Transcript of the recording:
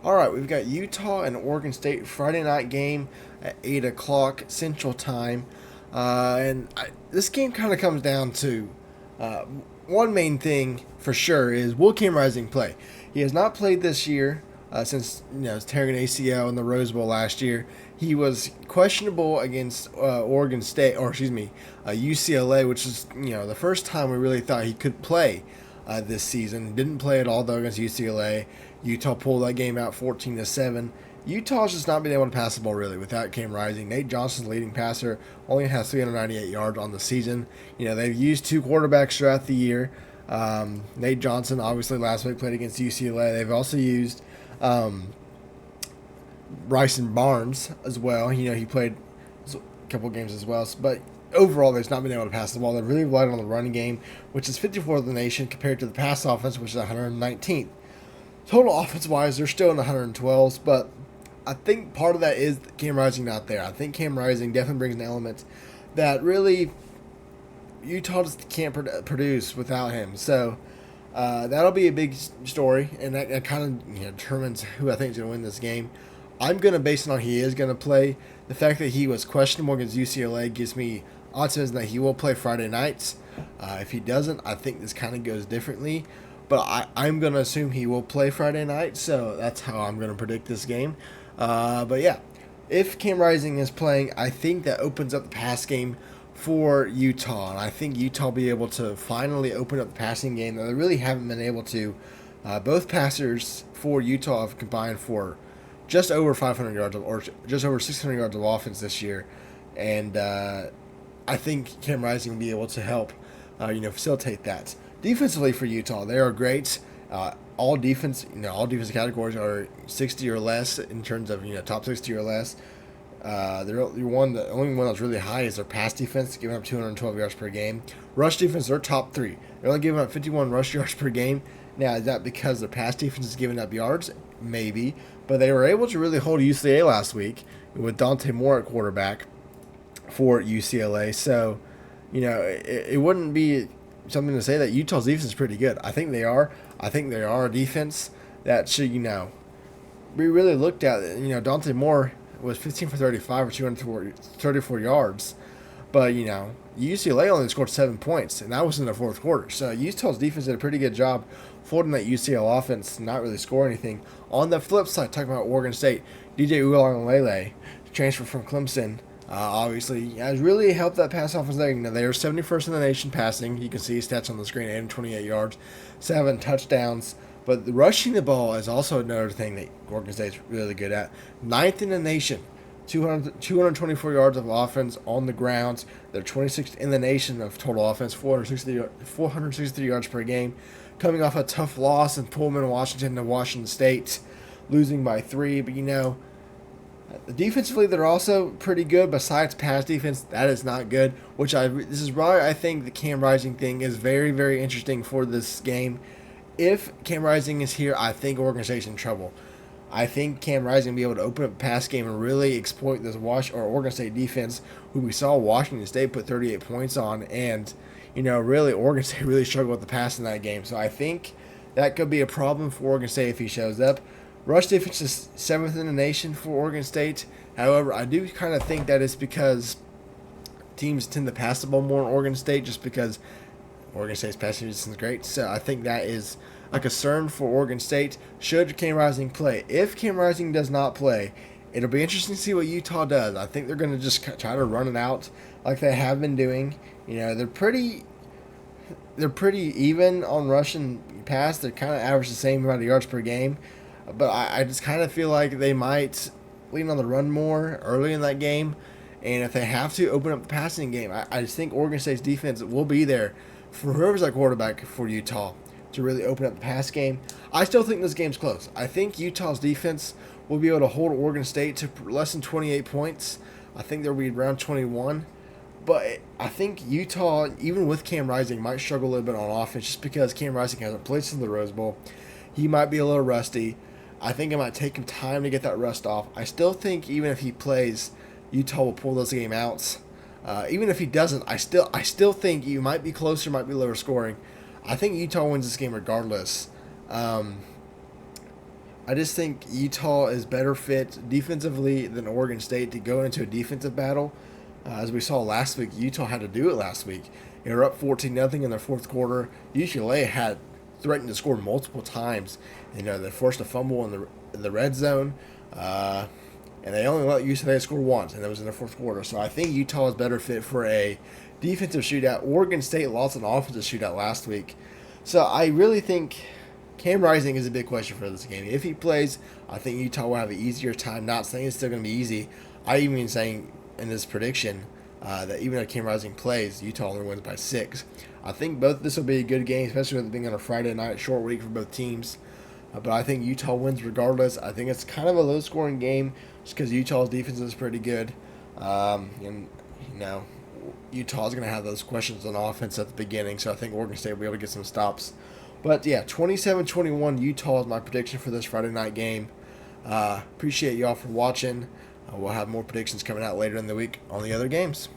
All right, we've got Utah and Oregon State Friday night game at 8 o'clock Central Time, this game kind of comes down to uh, one main thing for sure is will Cam Rising play? He has not played this year since tearing an ACL in the Rose Bowl last year. He was questionable against Oregon State, or excuse me, UCLA, which is the first time we really thought he could play this season. Didn't play at all though against UCLA. Utah pulled that game out 14-7. Utah's just not been able to pass the ball really without Cam Rising. Nate Johnson's leading passer, only has 398 yards on the season. They've used two quarterbacks throughout the year. Nate Johnson obviously last week played against UCLA. They've also used Bryson Barnes as well. He played a couple games as well, but overall, they've not been able to pass the ball. They've really relied on the running game, which is 54th in the nation, compared to the pass offense, which is 119th. Total offense-wise, they're still in the 112s, but I think part of that is Cam Rising not there. I think Cam Rising definitely brings an element that really Utah just can't produce without him. So that'll be a big story, and that kind of determines who I think is going to win this game. I'm going to base it on he is going to play. The fact that he was questionable against UCLA gives me optimism that he will play Friday nights. If he doesn't, I think this kind of goes differently. But I'm going to assume he will play Friday night, so that's how I'm going to predict this game. But yeah, if Cam Rising is playing, I think that opens up the pass game for Utah. And I think Utah will be able to finally open up the passing game that they really haven't been able to. Both passers for Utah have combined for just over 500 yards or just over 600 yards of offense this year. And I think Cam Rising will be able to help, facilitate that. Defensively for Utah, they are great. All defensive categories are 60 or less in terms of top 60 or less. The only one that's really high is their pass defense, giving up 212 yards per game. Rush defense, they're top three. They're only giving up 51 rush yards per game. Now, is that because their pass defense is giving up yards? Maybe, but they were able to really hold UCLA last week with Dante Moore at quarterback for UCLA. So, it wouldn't be something to say that Utah's defense is pretty good. I think they are. I think they are a defense that should, be really looked at. Dante Moore was 15 for 35 or 234 yards. But, UCLA only scored 7 points, and that was in the fourth quarter. So Utah's defense did a pretty good job holding that UCLA offense, not really score anything. On the flip side, talking about Oregon State, DJ Uiagalelei, transfer from Clemson, obviously has really helped that pass offense there. They are 71st in the nation passing. You can see his stats on the screen, 828 yards, 7 touchdowns. But rushing the ball is also another thing that Oregon State's really good at. Ninth in the nation. 224 yards of offense on the ground. They're 26th in the nation of total offense, 463 yards per game. Coming off a tough loss in Pullman, Washington to Washington State, losing by 3. But defensively they're also pretty good. Besides pass defense, that is not good. This is why I think the Cam Rising thing is very, very interesting for this game. If Cam Rising is here, I think Oregon State's in trouble. I think Cam Rising will be able to open up the pass game and really exploit this Oregon State defense, who we saw Washington State put 38 points on, and really Oregon State really struggled with the pass in that game. So I think that could be a problem for Oregon State if he shows up. Rush defense is 7th in the nation for Oregon State. However, I do kind of think that it's because teams tend to pass the ball more in Oregon State, just because Oregon State's passing defense is great. So I think that is a concern for Oregon State should Cam Rising play. If Cam Rising does not play, it'll be interesting to see what Utah does. I think they're going to just try to run it out like they have been doing. They're pretty even on rush and pass. They kind of average the same amount of yards per game. But I just kind of feel like they might lean on the run more early in that game. And if they have to open up the passing game, I just think Oregon State's defense will be there for whoever's that quarterback for Utah to really open up the pass game. I still think this game's close. I think Utah's defense will be able to hold Oregon State to less than 28 points. I think they'll be around 21. But I think Utah, even with Cam Rising, might struggle a little bit on offense just because Cam Rising hasn't played since the Rose Bowl. He might be a little rusty. I think it might take him time to get that rust off. I still think even if he plays, Utah will pull this game out. Even if he doesn't, I still think you might be closer, might be lower scoring. I think Utah wins this game regardless. I just think Utah is better fit defensively than Oregon State to go into a defensive battle. As we saw last week, Utah had to do it last week. They were up 14-0 in their fourth quarter. UCLA had threatened to score multiple times. They forced a fumble in the red zone, and they only let UCLA score once, and that was in the fourth quarter. So I think Utah is better fit for a defensive shootout. Oregon State lost an offensive shootout last week. So I really think Cam Rising is a big question for this game. If he plays, I think Utah will have an easier time. Not saying it's still going to be easy. I even saying in this prediction that even if Cam Rising plays, Utah only wins by 6. I think both this will be a good game, especially with it being on a Friday night, short week for both teams. But I think Utah wins regardless. I think it's kind of a low-scoring game just because Utah's defense is pretty good. And, Utah's going to have those questions on offense at the beginning, so I think Oregon State will be able to get some stops. But, yeah, 27-21 Utah is my prediction for this Friday night game. Appreciate y'all for watching. We'll have more predictions coming out later in the week on the other games.